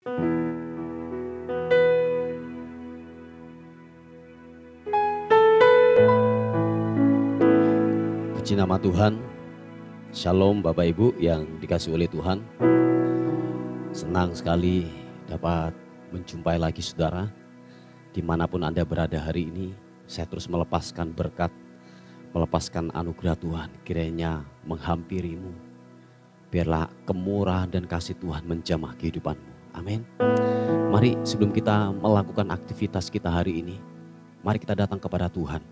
Puji nama Tuhan. Shalom Bapak Ibu yang dikasihi oleh Tuhan. Senang sekali dapat menjumpai lagi saudara. Dimanapun Anda berada hari ini, saya terus melepaskan berkat, melepaskan anugerah Tuhan. Kiranya menghampirimu. Biarlah kemurahan dan kasih Tuhan menjamah kehidupanmu. Amin. Mari sebelum kita melakukan aktivitas kita hari ini, mari kita datang kepada Tuhan.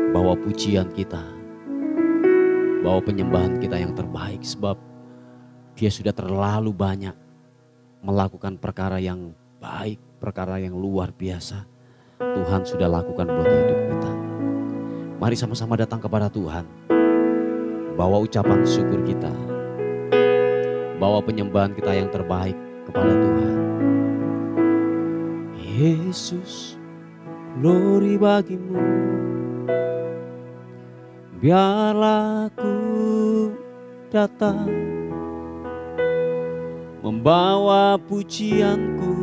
Bawa pujian kita, bawa penyembahan kita yang terbaik, sebab Dia sudah terlalu banyak melakukan perkara yang baik, perkara yang luar biasa. Tuhan sudah lakukan buat hidup kita. Mari sama-sama datang kepada Tuhan. Bawa ucapan syukur kita, bawa penyembahan kita yang terbaik kepada Tuhan. Yesus, glory bagimu. Biarlah aku datang membawa pujianku,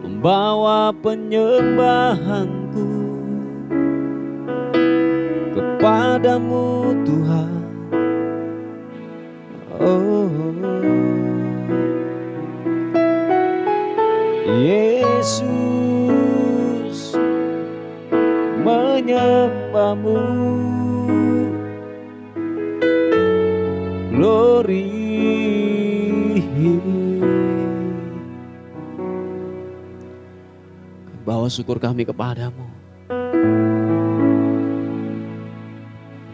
membawa penyembahanku kepadamu Tuhan. Oh, Yesus, menyembahmu, glory. Bawa syukur kami kepadamu.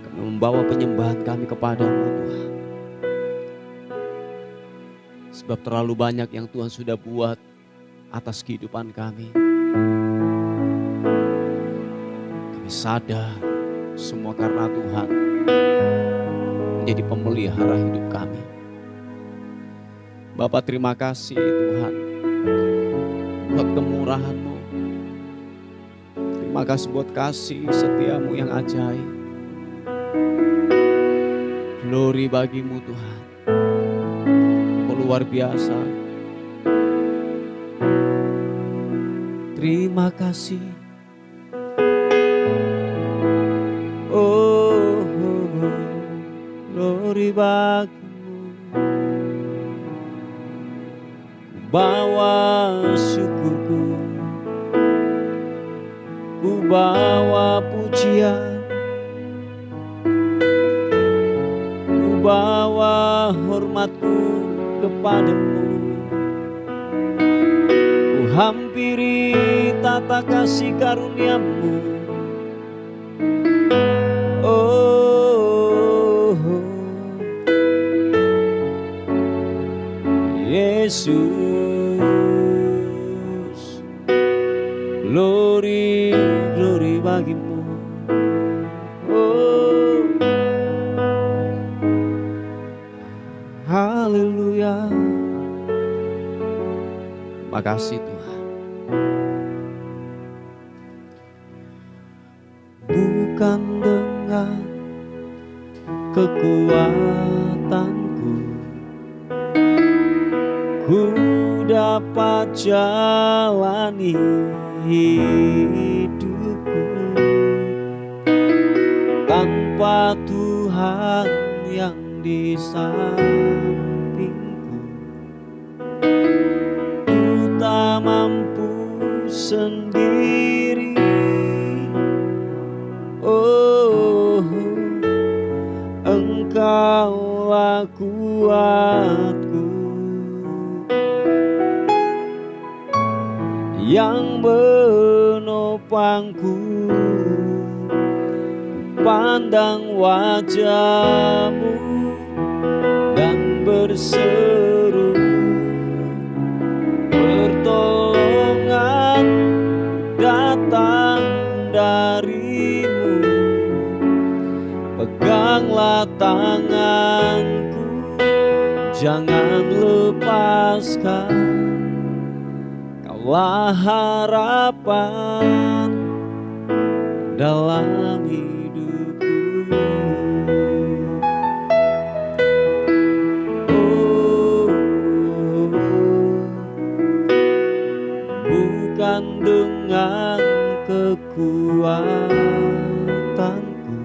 Kami membawa penyembahan kami kepadamu Tuhan. Sebab terlalu banyak yang Tuhan sudah buat atas kehidupan kami. Kami sadar semua karena Tuhan menjadi pemelihara hidup kami. Bapa, terima kasih Tuhan buat kemurahan-Mu. Terima kasih buat kasih setiamu yang ajaib. Glory bagimu Tuhan. Kau luar biasa. Terima kasih. Oh, glory bagimu. Bawa syukurku, ku bawa pujian, ku bawa hormatku kepadamu. Ku hampiri tata kasih karuniamu. Oh, Yesus, glory, glory bagimu. Oh, haleluya. Terima kasih Tuhan. Bukan dengan kekuatanku ku dapat jalani hidupku tanpa Tuhan yang di sampingku. Ku tak mampu sendiri. Oh, Engkaulah kuatku yang menopangku. Pandang wajah-Mu dan berseru, pertolongan datang dari-Mu. Peganglah tanganku, jangan lepaskan. Kaulah harapan dalam hidupku. Oh, dengan kekuatanku,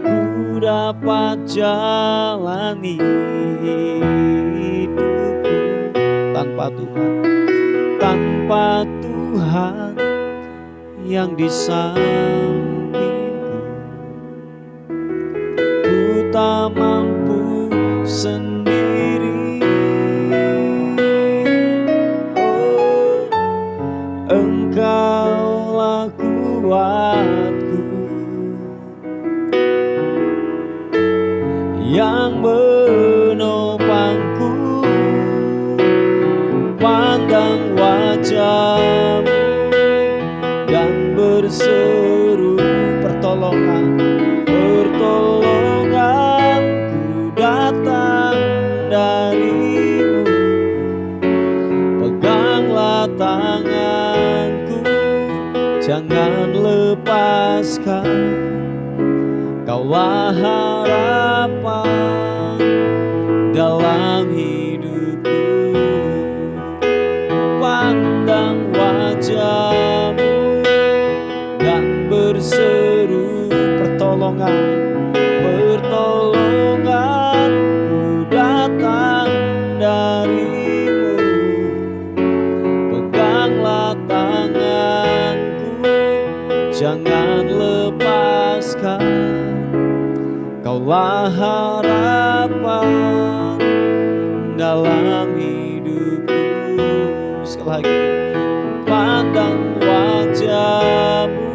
ku dapat jalani hidupku tanpa Tuhan, tanpa Tuhan yang di sampingku. Ku tak mampu sendiri. Oh, Engkaulah kuatku yang menopangku. Pandang wajah-Mu dan berseru pertolongan, pertolonganku datang dari-Mu. Peganglah tanganku, jangan lepaskan, Kaulah harapan dalam hidupku. Pandang wajah-Mu dan berseru pertolongan, pertolonganku datang dari-Mu. Peganglah tanganku, jangan lepaskan, Kaulah harapan dalam hidupku. Sekali lagi, pandang wajah-Mu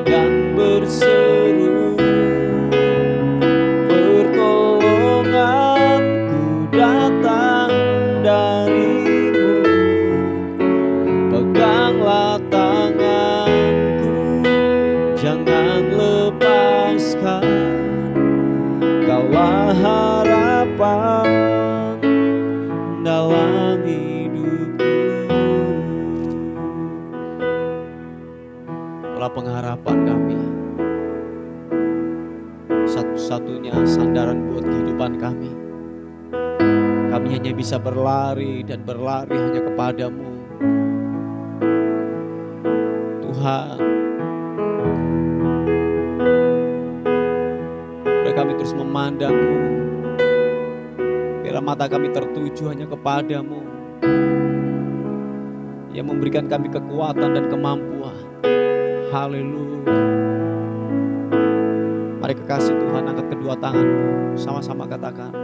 dan berseru pertolonganku datang dari-Mu. Peganglah tanganku, jangan lepaskan, Kaulah harapan dalam hidupku. Kaulah pengharapan kami, satu-satunya sandaran buat kehidupan kami. Kami hanya bisa berlari dan berlari hanya kepadamu, Tuhan. Kami terus memandang-Mu, biarlah mata kami tertuju hanya kepadamu, yang memberikan kami kekuatan dan kemampuan. Haleluya. Mari kekasih Tuhan, angkat kedua tanganmu, sama-sama katakan,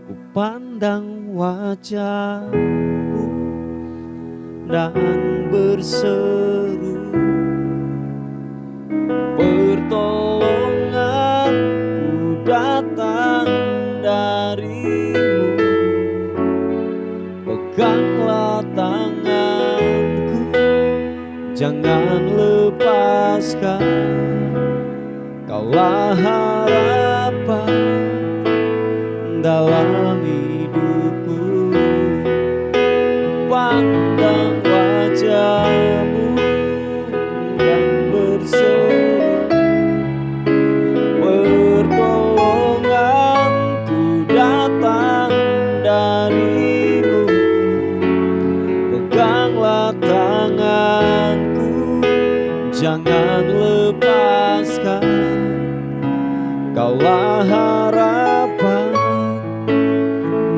ku pandang wajah-Mu dan berseru pertolonganku datang dari-Mu. Peganglah tanganku, jangan lepaskan, Kaulah harapan dalam hidupku. Pandang wajah-Mu dan berseru pertolonganku datang dari-Mu. Peganglah tanganku, jangan lepaskan, Kaulah harapan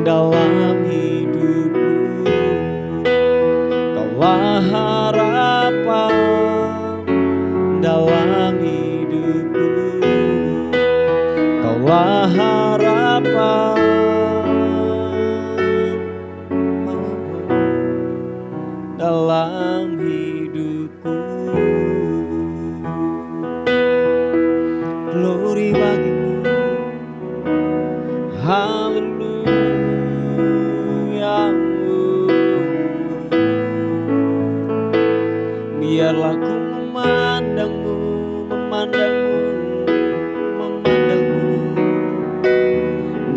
dalam hidupku. Kaulah harapan dalam hidupku. Kaulah harapan dalam hidupku. Glory bagi-Mu, haleluya. Biarlah ku memandang-Mu, memandang-Mu, memandang-Mu.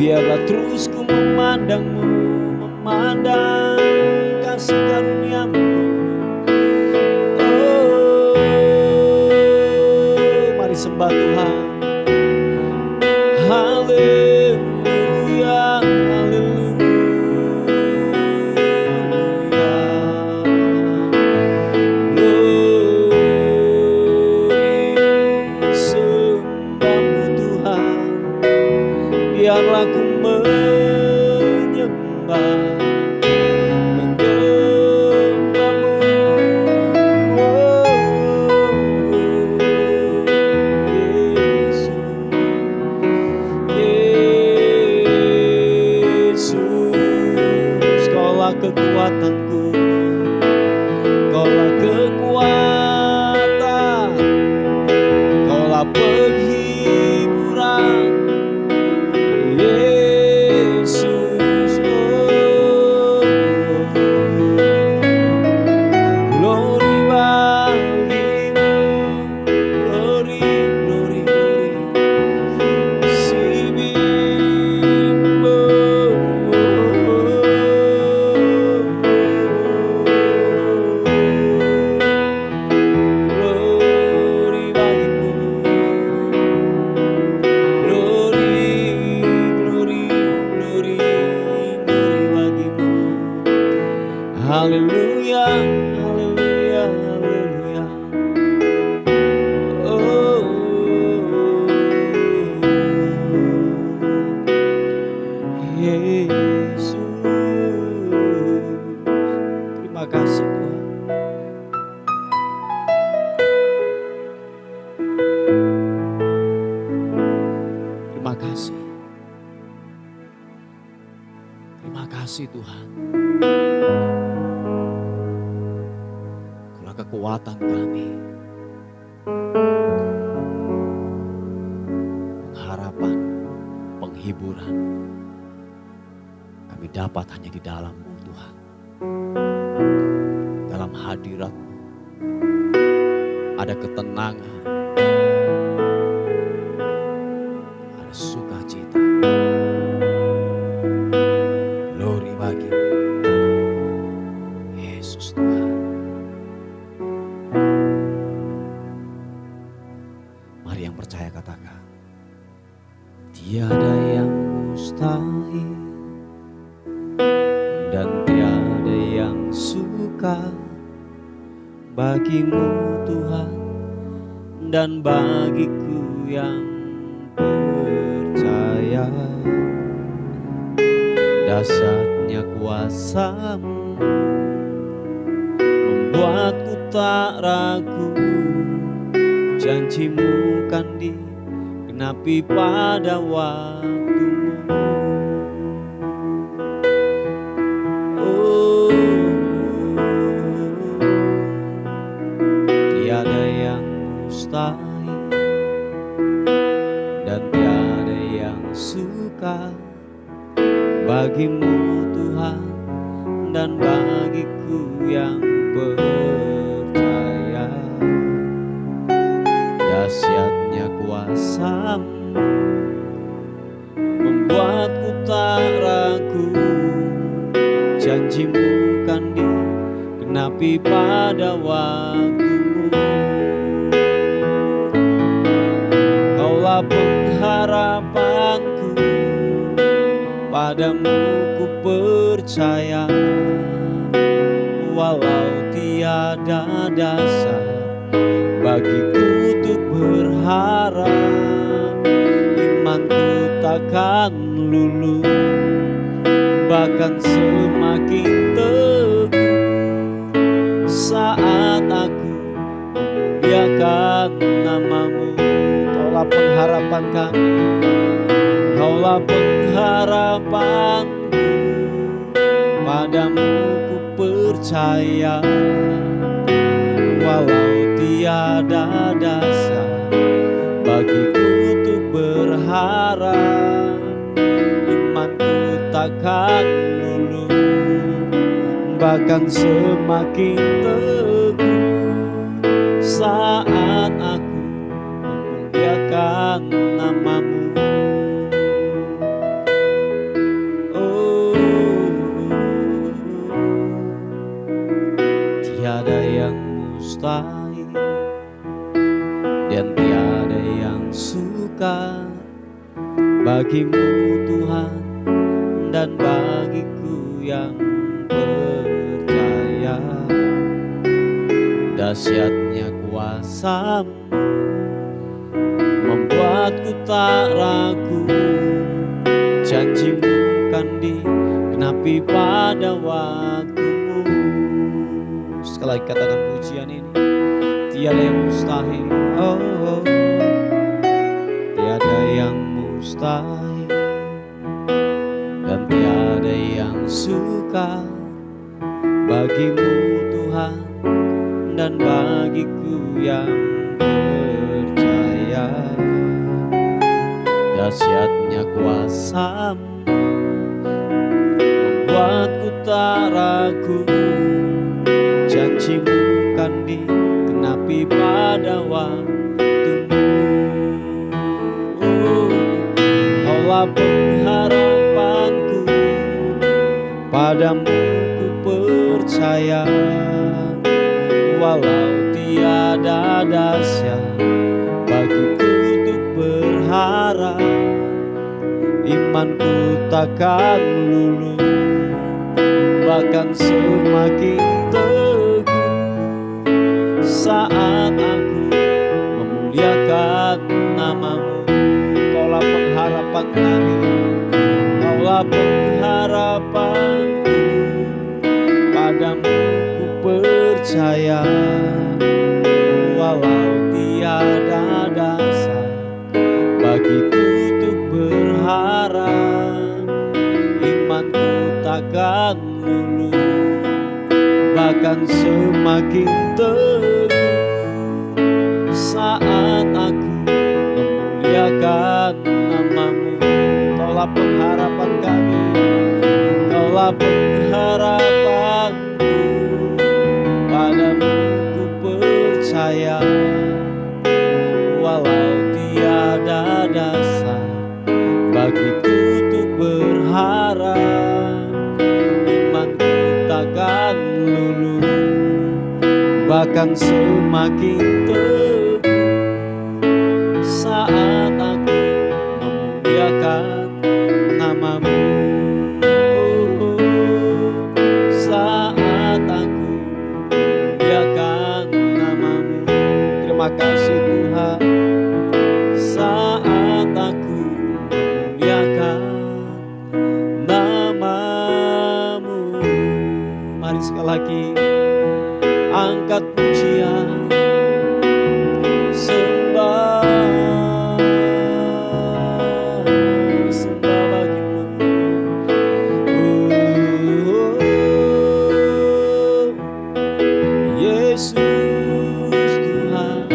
Biarlah terus ku memandang-Mu, memandang kasih karunia-Mu. Oh, mari sembah Tuhan. Haleluya, haleluya. biarlah ku menyembah, menggemamu. Yesus, Yesus, Kaulah kekuatanku, Kaulah kekuatan, Kaulah penghiburan. Yesus, oh, glory bagimu, glory, glory, glory, Sibimbo, glory bagimu, glory, glory, glory, glory bagimu. Haleluya, haleluya, haleluya. Oh, Yesus, terima kasih Tuhan. Terima kasih. Terima kasih Tuhan. Kaulah kekuatan kami, pengharapan, penghiburan. Kami dapat hanya di dalam-Mu Tuhan. Dalam hadirat-Mu ada ketenangan, ada sukacita. Glory bagimu, Yesus Tuhan. Mari yang percaya katakan, tiada yang mustahil dan tiada yang sukar bagimu Tuhan, dan bagiku yang percaya. Dahsyatnya kuasa-Mu membuatku tak ragu. Janji-Mu kan digenapi pada waktu-Mu. Oh, tiada yang mustahil dan tiada yang sukar bagimu Tuhan, dan bagiku yang percaya. Dahsyatnya kuasa-Mu membuatku tak ragu. Janji-Mu kan digenapi pada waktu-Mu. Kaulah pengharapanku, padamu ku percaya. Walau tiada dasar bagiku untuk berharap, imanku takkan luluh, bahkan semakin teguh saat aku memuliakan nama-Mu. Kaulah pengharapan kami, Kaulah pengharapanku, padamu ku percaya. Walau tiada dasar bagiku untuk berharap, imanku takkan luluh, bahkan semakin teguh saat aku memuliakan nama-Mu. Tiada yang mustahil dan tiada yang sukar bagimu Tuhan, dan bagiku yang percaya. Dahsyatnya kuasa-Mu membuatku tak ragu. Janjimu kan digenapi pada waktumu. Sekali lagi katakan pujian ini. Tiada yang mustahil, oh, oh. Tiada yang mustahil, dan tiada yang sukar bagimu Tuhan, dan bagiku yang percaya. Dahsyatnya kuasa-Mu membuatku tak ragu. Janjimu kan digenapi pada waktumu. Kaulah pengharapanku, padamu ku percaya. Walau tiada dahsyat bagiku untuk berharap, imanku takkan luluh, bahkan semakin teguh saat aku memuliakan nama-Mu. Kaulah pengharapan kami, Kaulah pengharapanku, padamu ku percaya. Walau tiada dasar bagiku untuk berharap, imanku takkan luluh, bahkan semakin teguh saat aku memuliakan nama-Mu. Kaulah pengharapan kami, Kaulah pengharapanku, padamu ku percaya. Walau tiada dasar bagiku untuk berharap, imanku takkan luluh, bahkan semakin teguh saat aku memuliakan nama-Mu. Saat aku memuliakan nama-Mu. Terima kasih Tuhan. Saat aku memuliakan nama-Mu. Mari sekali lagi angkat pujian, sembah bagimu. Yesus Tuhan,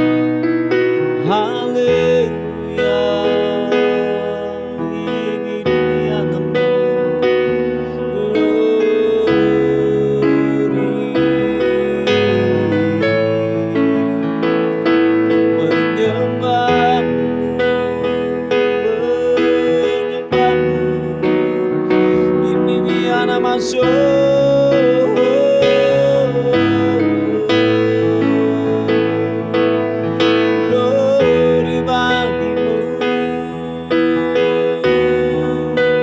haleluya. Ini dunia glory bagimu.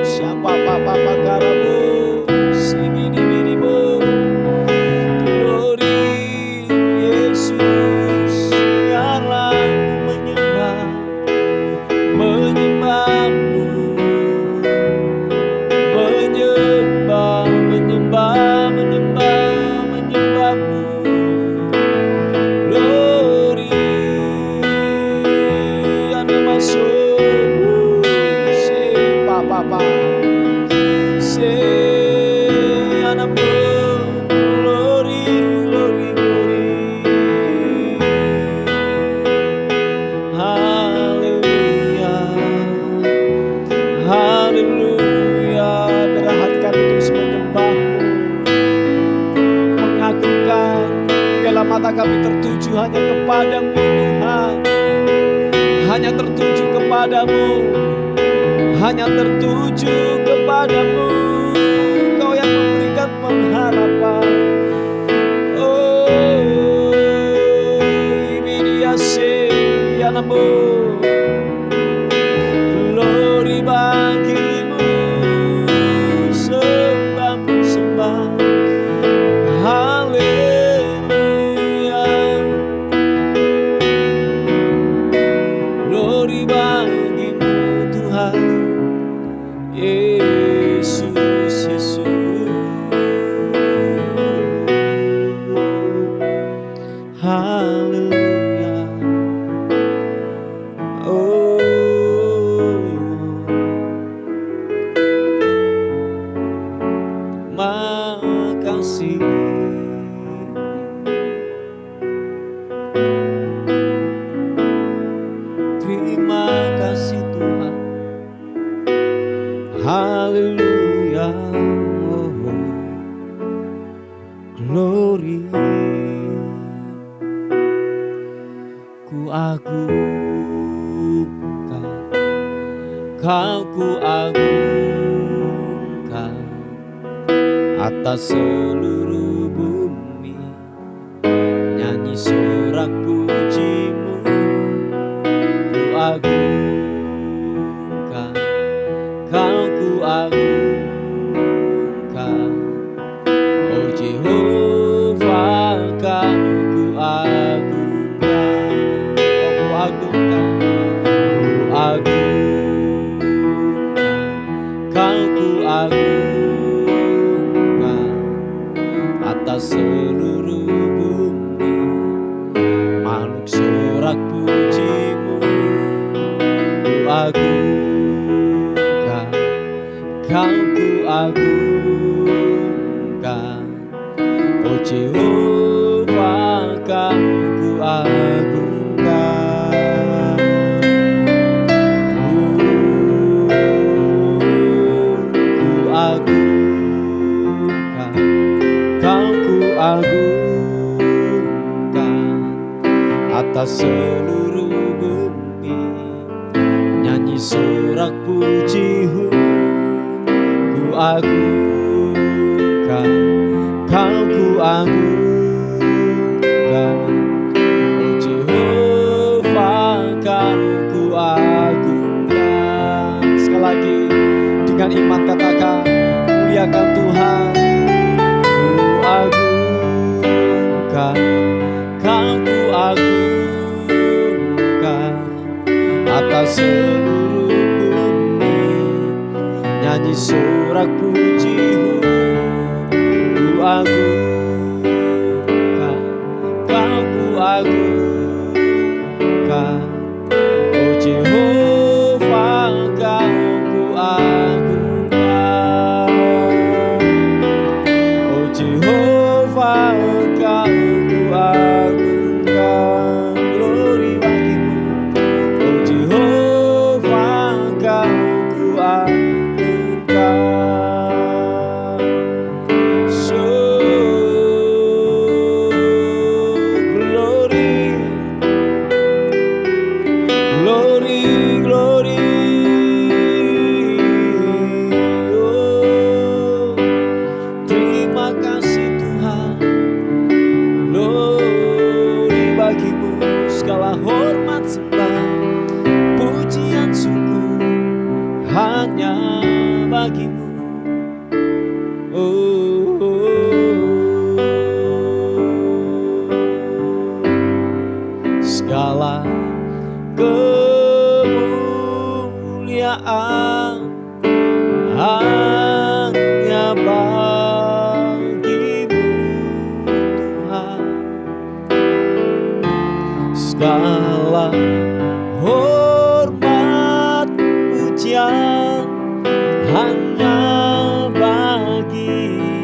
Siapa papa karamu, singgi dirimu. Glory Yesus, biarlah ku menyembah-Mu. Menyembah-Mu. Glory anamasu, se papa se anamu. Glory, glory, glory. Haleluya, haleluya. Biarlah hati kami terus menyembah-Mu, mengagungkan. Biarlah mata kami tertuju hanya kepadamu Tuhan, hanya tertuju kepadamu, hanya tertuju kepadamu. Kau yang memberikan pengharapan. Oh, ini dia sianamu. Glory bagimu, sembah-Mu, sembah. Haleluya. Glory bagimu Tuhan. kasih. Terima kasih Tuhan. Haleluya. Oh, glory. Ku agungkan, Kau ku agungkan atas seluruh bumi. Nyanyi sorak pujimu ku agungkan, Kau ku agungkan. Oh Jehovah, Kau ku agungkan, Kau ku agungkan, Kau ku agungkan atas seluruh bumi. Makhluk sorak pujimu ku agungkan, Kau ku agungkan. Oh Jehovah, Kau ku agungkan. Ku agungkan, Kau ku agungkan atas seluruh bumi. Nyanyi sorak pujimu ku agungkan, Kau ku agungkan. Oh Jehovah, Kau ku agungkan. Sekali lagi dengan iman katakan, muliakan Tuhan. Ku agungkan, Kau ku agungkan atas seluruh bumi. Nyanyi sorak pujimu ku agungkan, Kau ku agungkan. Oh Jehovah, Kau ku agungkan. Oh Jehovah, Kau ku agungkan. Glory bagimu. Oh Jehovah, Kau ku agungkan. So glory, glory, glory. Oh, terima kasih Tuhan. Glory bagimu, segala hormat sembah, pujian syukur hanya bagimu. Oh, segala kemuliaan hanya bagimu Tuhan. Segala hormat pujian hanya bagimu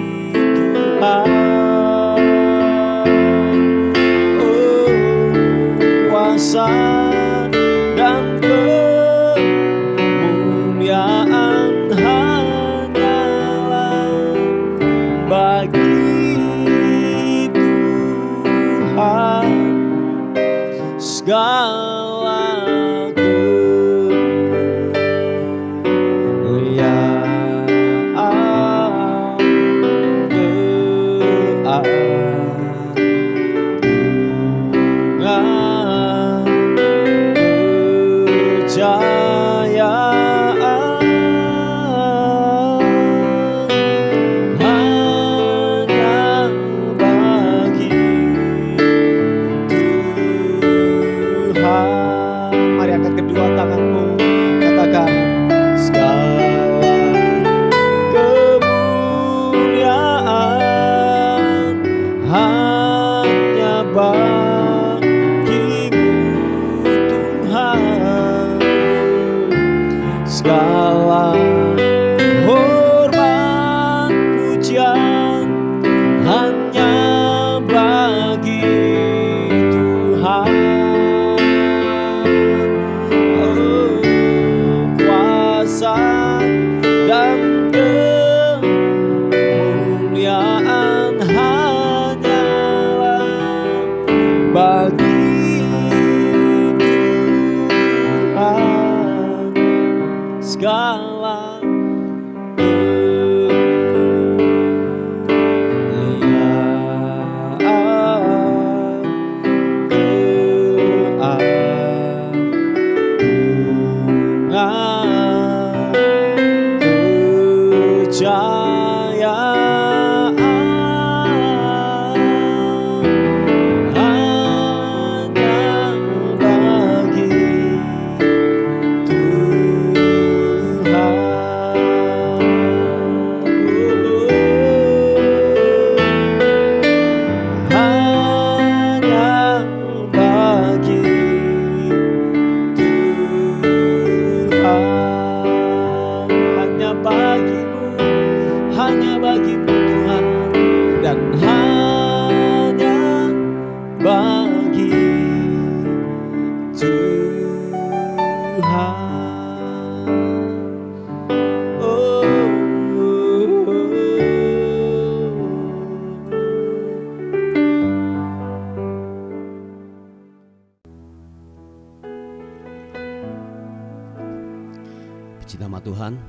Tuhan,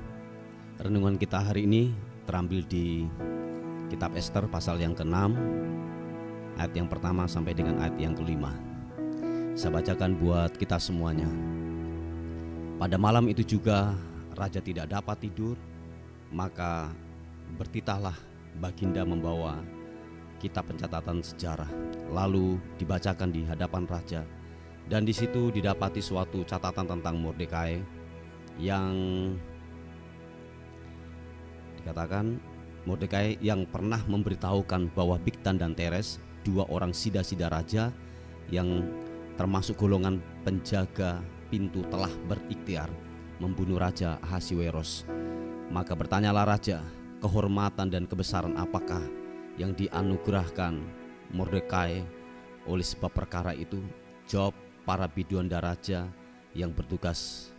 renungan kita hari ini terambil di kitab Ester pasal yang ke-6, ayat yang pertama sampai dengan ayat yang ke-5. Saya bacakan buat kita semuanya. Pada malam itu juga raja tidak dapat tidur, maka bertitahlah Baginda membawa kitab pencatatan sejarah, lalu dibacakan di hadapan raja. Dan di situ didapati suatu catatan tentang Mordekai yang dikatakan Mordekai yang pernah memberitahukan bahwa Bigtan dan Teres, dua orang sida-sida raja yang termasuk golongan penjaga pintu, telah berikhtiar membunuh Raja Ahasiweros. Maka bertanyalah raja, kehormatan dan kebesaran apakah yang dianugerahkan Mordekai oleh sebab perkara itu? Jawab para biduanda raja yang bertugas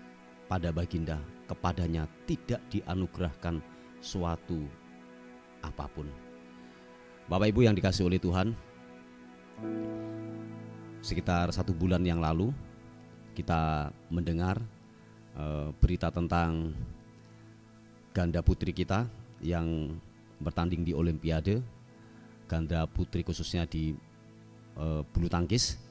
pada Baginda, kepadanya tidak dianugerahkan suatu apapun. Bapak Ibu yang dikasihi oleh Tuhan, sekitar 1 bulan yang lalu kita mendengar berita tentang ganda putri kita yang bertanding di Olimpiade, ganda putri khususnya di bulu tangkis.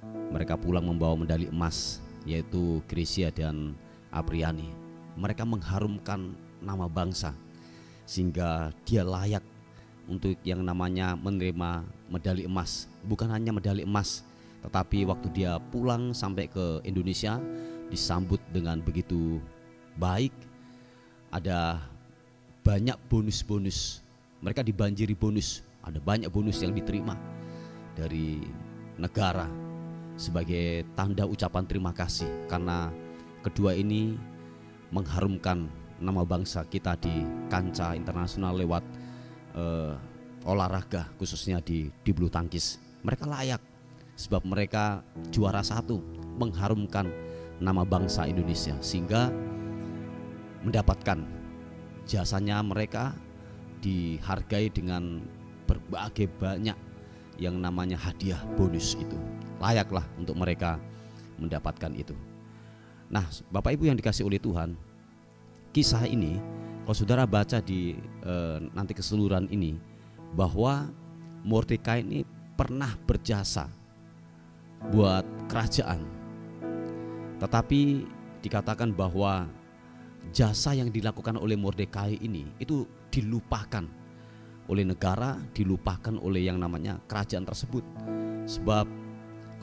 Mereka pulang membawa medali emas, yaitu Grecia dan Apriani. Mereka mengharumkan nama bangsa sehingga dia layak untuk yang namanya menerima medali emas. Bukan hanya medali emas, tetapi waktu dia pulang sampai ke Indonesia disambut dengan begitu baik. Ada banyak bonus-bonus. Mereka dibanjiri bonus. Ada banyak bonus yang diterima dari negara sebagai tanda ucapan terima kasih, karena kedua ini mengharumkan nama bangsa kita di kancah internasional lewat olahraga, khususnya di bulu tangkis. Mereka layak sebab mereka juara 1, mengharumkan nama bangsa Indonesia, sehingga mendapatkan jasanya. Mereka dihargai dengan berbagai banyak yang namanya hadiah bonus itu. Layaklah untuk mereka mendapatkan itu. Nah, Bapak Ibu yang dikasihi oleh Tuhan, kisah ini kalau saudara baca di nanti keseluruhan ini, bahwa Mordekai ini pernah berjasa buat kerajaan, tetapi dikatakan bahwa jasa yang dilakukan oleh Mordekai ini itu dilupakan oleh negara, dilupakan oleh yang namanya kerajaan tersebut. Sebab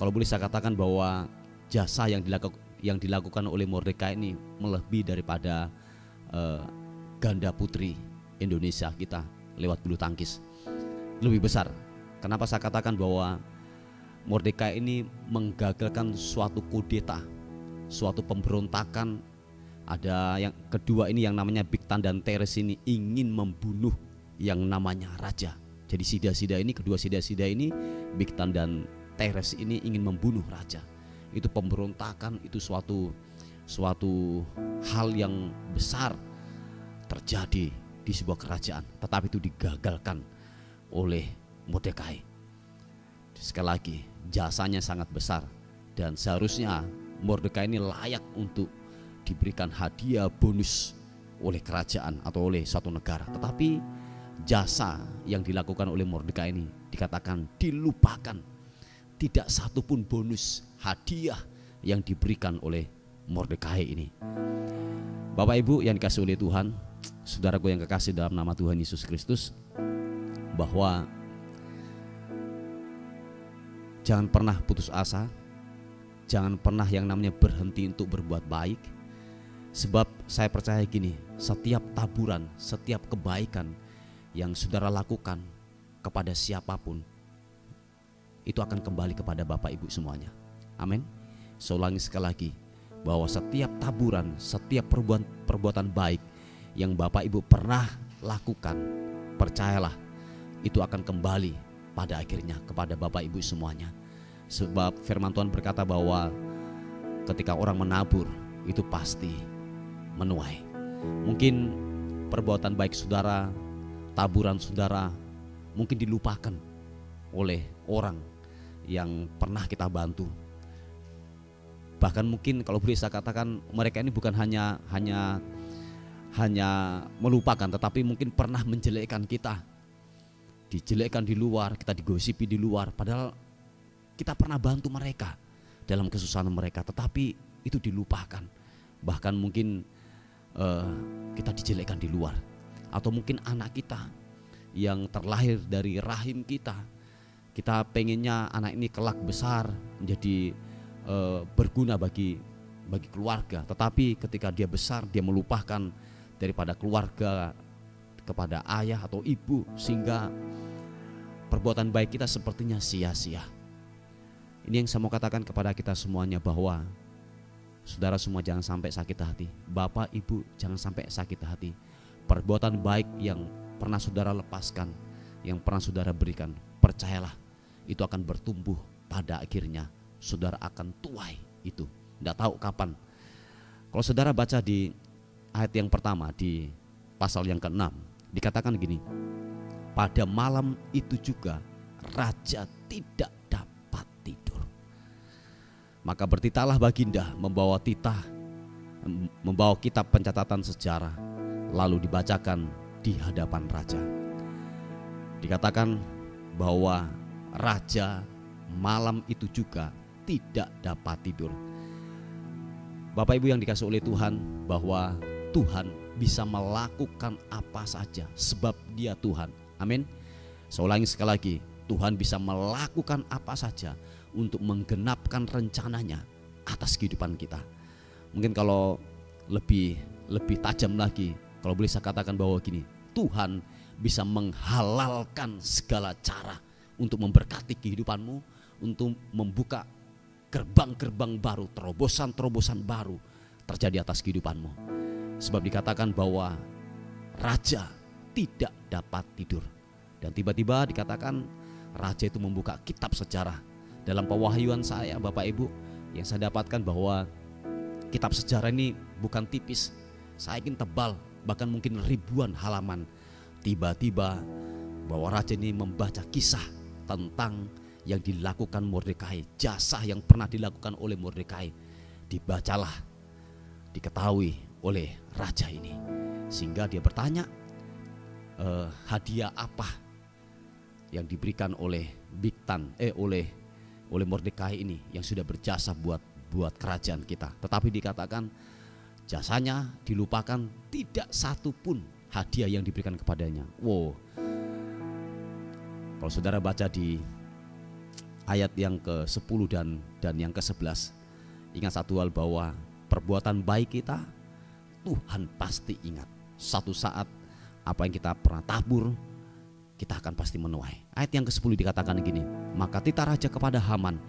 kalau boleh saya katakan bahwa jasa yang dilakukan oleh Mordekai ini melebihi daripada ganda putri Indonesia kita lewat bulu tangkis. Lebih besar. Kenapa saya katakan bahwa Mordekai ini menggagalkan suatu kudeta, suatu pemberontakan. Ada yang kedua ini yang namanya Bigtan dan Teres ini ingin membunuh yang namanya raja. Jadi sida-sida ini, kedua sida-sida ini, Bigtan dan Teres ini ingin membunuh raja. Itu pemberontakan, itu suatu hal yang besar terjadi di sebuah kerajaan, tetapi itu digagalkan oleh Mordekai. Sekali lagi, jasanya sangat besar dan seharusnya Mordekai ini layak untuk diberikan hadiah bonus oleh kerajaan atau oleh suatu negara. Tetapi jasa yang dilakukan oleh Mordekai ini dikatakan dilupakan. Tidak satu pun bonus hadiah yang diberikan oleh Mordekai ini. Bapak Ibu yang dikasihi oleh Tuhan, saudaraku yang kekasih dalam nama Tuhan Yesus Kristus, bahwa jangan pernah putus asa, jangan pernah yang namanya berhenti untuk berbuat baik. Sebab saya percaya gini, setiap taburan, setiap kebaikan yang saudara lakukan kepada siapapun, itu akan kembali kepada Bapak Ibu semuanya. Amin. Saya ulangi sekali lagi, bahwa setiap taburan, setiap perbuatan baik yang Bapak Ibu pernah lakukan, percayalah itu akan kembali pada akhirnya kepada Bapak Ibu semuanya. Sebab firman Tuhan berkata bahwa ketika orang menabur itu pasti menuai. Mungkin perbuatan baik saudara, taburan saudara mungkin dilupakan oleh orang yang pernah kita bantu. Bahkan mungkin kalau boleh saya katakan, mereka ini bukan hanya hanya melupakan, tetapi mungkin pernah menjelekkan kita. Dijelekkan di luar, kita digosipi di luar, padahal kita pernah bantu mereka dalam kesusahan mereka, tetapi itu dilupakan. Bahkan mungkin kita dijelekkan di luar. Atau mungkin anak kita yang terlahir dari rahim kita, kita pengennya anak ini kelak besar menjadi berguna bagi keluarga, tetapi ketika dia besar dia melupakan daripada keluarga kepada ayah atau ibu, sehingga perbuatan baik kita sepertinya sia-sia. Ini yang saya mau katakan kepada kita semuanya, bahwa saudara semua jangan sampai sakit hati, bapak ibu jangan sampai sakit hati. Perbuatan baik yang pernah saudara lepaskan, yang pernah saudara berikan, percayalah itu akan bertumbuh. Pada akhirnya saudara akan tuai itu, tidak tahu kapan. Kalau saudara baca di ayat yang pertama di pasal yang ke-6, dikatakan gini, pada malam itu juga raja tidak dapat tidur. Maka bertitahlah baginda membawa kitab pencatatan sejarah, lalu dibacakan di hadapan raja. Dikatakan bahwa raja malam itu juga tidak dapat tidur. Bapak Ibu yang dikasih oleh Tuhan, bahwa Tuhan bisa melakukan apa saja sebab Dia Tuhan. Amin. Saya ulangi sekali lagi, Tuhan bisa melakukan apa saja untuk menggenapkan rencananya atas kehidupan kita. Mungkin kalau lebih tajam lagi, kalau boleh saya katakan bahwa gini, Tuhan bisa menghalalkan segala cara untuk memberkati kehidupanmu, untuk membuka gerbang-gerbang baru, terobosan-terobosan baru terjadi atas kehidupanmu. Sebab dikatakan bahwa raja tidak dapat tidur. Dan tiba-tiba dikatakan raja itu membuka kitab sejarah. Dalam pewahyuan saya, Bapak Ibu, yang saya dapatkan bahwa kitab sejarah ini bukan tipis, saya ingin tebal, bahkan mungkin ribuan halaman. Tiba-tiba bahwa raja ini membaca kisah tentang yang dilakukan Mordekai, jasa yang pernah dilakukan oleh Mordekai. Dibacalah, diketahui oleh raja ini, sehingga dia bertanya, hadiah apa yang diberikan oleh Bigtan, oleh Mordekai ini yang sudah berjasa buat kerajaan kita. Tetapi dikatakan jasanya dilupakan, tidak satu pun hadiah yang diberikan kepadanya. Wow. Kalau saudara baca di ayat yang ke-10 dan yang ke-11, ingat satu hal, bahwa perbuatan baik kita Tuhan pasti ingat. Satu saat apa yang kita pernah tabur, kita akan pasti menuai. Ayat yang ke-10 dikatakan gini, maka titah raja kepada Haman,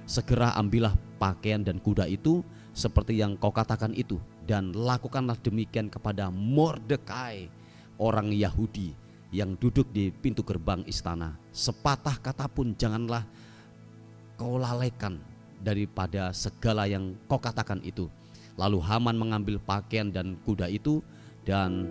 segera ambillah pakaian dan kuda itu seperti yang kau katakan itu, dan lakukanlah demikian kepada Mordekai, orang Yahudi yang duduk di pintu gerbang istana. Sepatah kata pun janganlah kau lalaikan daripada segala yang kau katakan itu. Lalu Haman mengambil pakaian dan kuda itu, dan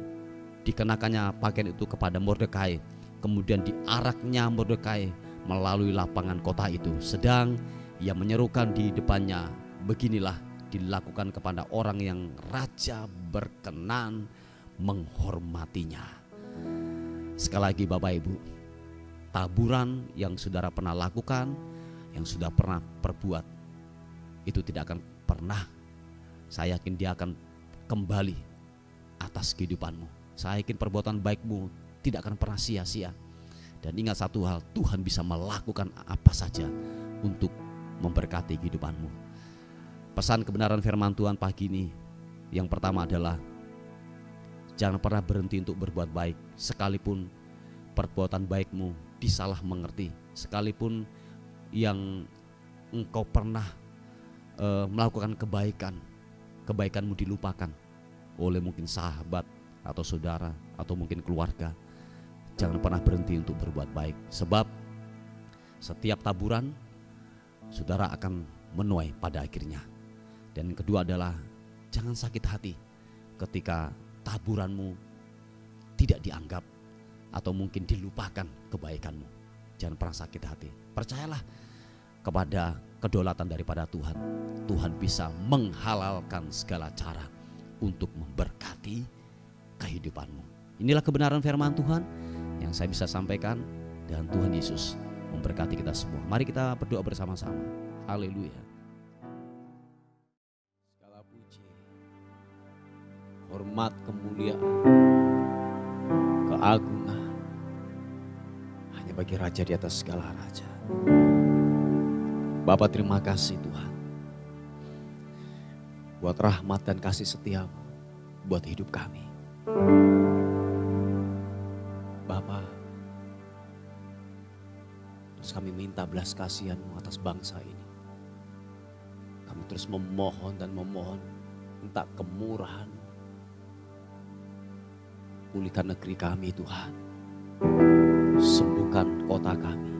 dikenakannya pakaian itu kepada Mordekai. Kemudian diaraknya Mordekai melalui lapangan kota itu, sedang ia menyerukan di depannya, beginilah dilakukan kepada orang yang raja berkenan menghormatinya. Sekali lagi Bapak Ibu, taburan yang saudara pernah lakukan, yang sudah pernah perbuat, itu tidak akan pernah, saya yakin dia akan kembali atas kehidupanmu. Saya yakin perbuatan baikmu tidak akan pernah sia-sia. Dan ingat satu hal, Tuhan bisa melakukan apa saja untuk memberkati kehidupanmu. Pesan kebenaran firman Tuhan pagi ini, yang pertama adalah jangan pernah berhenti untuk berbuat baik, sekalipun perbuatan baikmu disalah mengerti, sekalipun yang engkau pernah melakukan kebaikanmu dilupakan oleh mungkin sahabat atau saudara atau mungkin keluarga. Jangan pernah berhenti untuk berbuat baik, sebab setiap taburan saudara akan menuai pada akhirnya. Dan yang kedua adalah jangan sakit hati ketika taburanmu tidak dianggap atau mungkin dilupakan kebaikanmu. Jangan pernah sakit hati. Percayalah kepada kedaulatan daripada Tuhan. Tuhan bisa menghalalkan segala cara untuk memberkati kehidupanmu. Inilah kebenaran firman Tuhan yang saya bisa sampaikan, dan Tuhan Yesus memberkati kita semua. Mari kita berdoa bersama-sama. Haleluya. Segala puji, hormat, kemuliaan, keagungan hanya bagi Raja di atas segala raja. Bapa, terima kasih Tuhan buat rahmat dan kasih setiamu buat hidup kami. Bapa, terus kami minta belas kasihan-Mu atas bangsa ini. Kami terus memohon dan memohon, minta kemurahan. Pulihkan negeri kami Tuhan. Sembuhkan kota kami.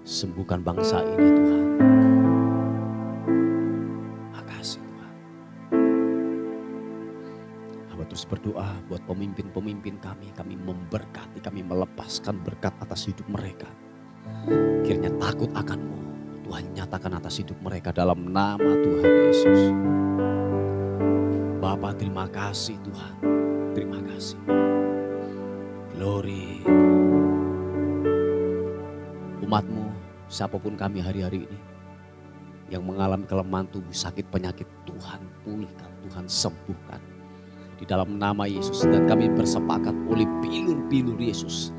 Sembuhkan bangsa ini Tuhan. Makasih Tuhan. Hamba terus berdoa buat pemimpin-pemimpin kami. Kami memberkati, kami melepaskan berkat atas hidup mereka. Kiranya takut akan-Mu Tuhan nyatakan atas hidup mereka dalam nama Tuhan Yesus. Bapa, terima kasih Tuhan. Terima kasih. Glory. Umat-Mu, siapapun kami hari-hari ini yang mengalami kelemahan tubuh, sakit, penyakit, Tuhan pulihkan, Tuhan sembuhkan di dalam nama Yesus. Dan kami bersepakat oleh bilur-bilur Yesus,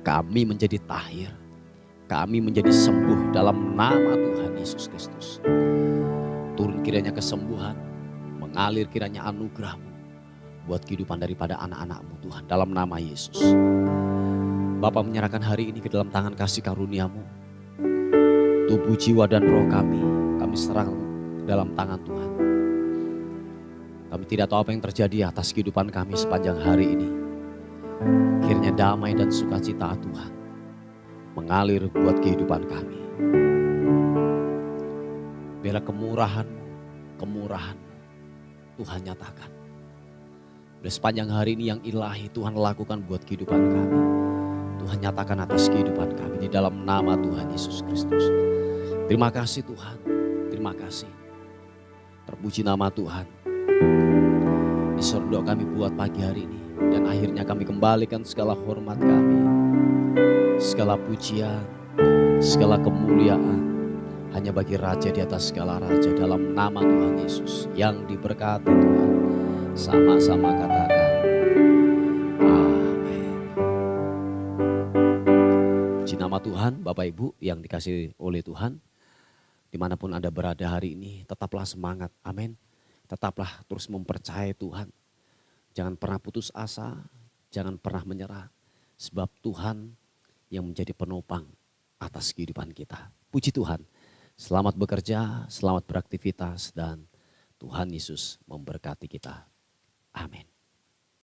kami menjadi tahir, kami menjadi sembuh dalam nama Tuhan Yesus Kristus. Turun kiranya kesembuhan, mengalir kiranya anugerah-Mu buat kehidupan daripada anak-anak-Mu Tuhan, dalam nama Yesus. Bapa, menyerahkan hari ini ke dalam tangan kasih karunia-Mu. Tubuh, jiwa, dan roh kami serahkan dalam tangan Tuhan. Kami tidak tahu apa yang terjadi atas kehidupan kami sepanjang hari ini. Kiranya damai dan sukacita Tuhan mengalir buat kehidupan kami. Biarlah kemurahan Tuhan nyatakan. Dan sepanjang hari ini yang ilahi Tuhan lakukan buat kehidupan kami. Tuhan nyatakan atas kehidupan kami di dalam nama Tuhan Yesus Kristus. Terima kasih Tuhan, terima kasih. Terpuji nama Tuhan. Diserah kami buat pagi hari ini. Dan akhirnya kami kembalikan segala hormat kami, segala pujian, segala kemuliaan hanya bagi Raja di atas segala raja, dalam nama Tuhan Yesus. Yang diberkati Tuhan, sama-sama katakan amin. Puji nama Tuhan. Bapak Ibu yang dikasihi oleh Tuhan, dimanapun Anda berada hari ini, tetaplah semangat, amin. Tetaplah terus mempercayai Tuhan. Jangan pernah putus asa, jangan pernah menyerah. Sebab Tuhan yang menjadi penopang atas kehidupan kita. Puji Tuhan, selamat bekerja, selamat beraktivitas, dan Tuhan Yesus memberkati kita. Amin.